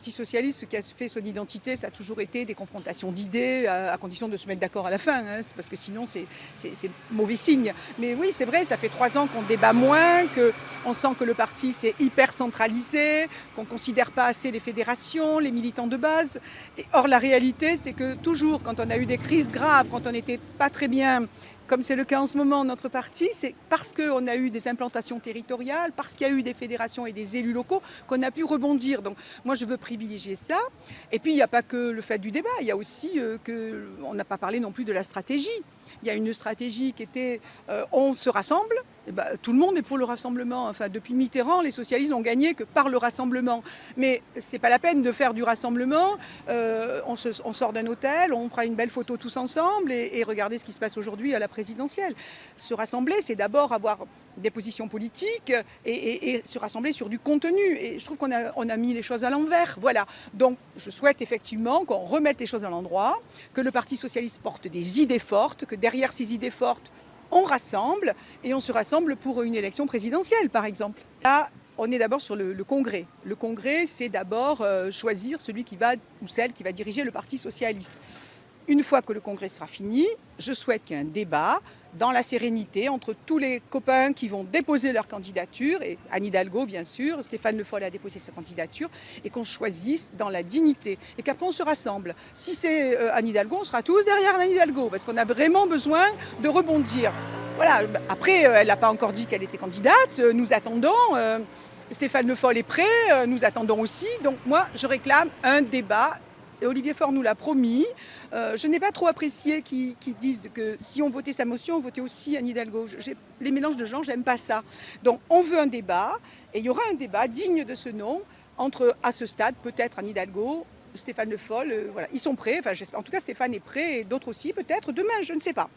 Le Parti socialiste, ce qui a fait son identité, ça a toujours été des confrontations d'idées, à condition de se mettre d'accord à la fin, hein, parce que sinon c'est mauvais signe. Mais oui, c'est vrai, ça fait 3 ans qu'on débat moins, qu'on sent que le parti s'est hyper centralisé, qu'on ne considère pas assez les fédérations, les militants de base. Or, la réalité, c'est que toujours, quand on a eu des crises graves, quand on n'était pas très bien, comme c'est le cas en ce moment, notre parti, c'est parce qu'on a eu des implantations territoriales, parce qu'il y a eu des fédérations et des élus locaux qu'on a pu rebondir. Donc moi, je veux privilégier ça. Et puis, il n'y a pas que le fait du débat, il y a aussi on n'a pas parlé non plus de la stratégie. Il y a une stratégie qui était on se rassemble. Et ben, tout le monde est pour le rassemblement. Enfin, depuis Mitterrand, les socialistes n'ont gagné que par le rassemblement. Mais ce n'est pas la peine de faire du rassemblement. On sort d'un hôtel, on prend une belle photo tous ensemble et regardez ce qui se passe aujourd'hui à la présidentielle. Se rassembler, c'est d'abord avoir des positions politiques et se rassembler sur du contenu. Et je trouve qu'on a mis les choses à l'envers. Voilà. Donc, je souhaite effectivement qu'on remette les choses à l'endroit, que le Parti socialiste porte des idées fortes, que derrière ces idées fortes, on rassemble et on se rassemble pour une élection présidentielle, par exemple. Là, on est d'abord sur le congrès. Le congrès, c'est d'abord choisir celui qui va ou celle qui va diriger le Parti socialiste. Une fois que le congrès sera fini, je souhaite qu'il y ait un débat dans la sérénité entre tous les copains qui vont déposer leur candidature, et Anne Hidalgo bien sûr, Stéphane Le Foll a déposé sa candidature, et qu'on choisisse dans la dignité, et qu'après on se rassemble. Si c'est Anne Hidalgo, on sera tous derrière Anne Hidalgo, parce qu'on a vraiment besoin de rebondir. Voilà. Après, elle n'a pas encore dit qu'elle était candidate, nous attendons. Stéphane Le Foll est prêt, nous attendons aussi. Donc moi, je réclame un débat. Et Olivier Faure nous l'a promis. Je n'ai pas trop apprécié qu'ils disent que si on votait sa motion, on votait aussi Anne Hidalgo. Les mélanges de gens, j'aime pas ça. Donc on veut un débat, et il y aura un débat digne de ce nom entre, à ce stade, peut-être Anne Hidalgo, Stéphane Le Foll. Voilà. Ils sont prêts, enfin, j'espère. En tout cas, Stéphane est prêt, et d'autres aussi, peut-être demain, je ne sais pas.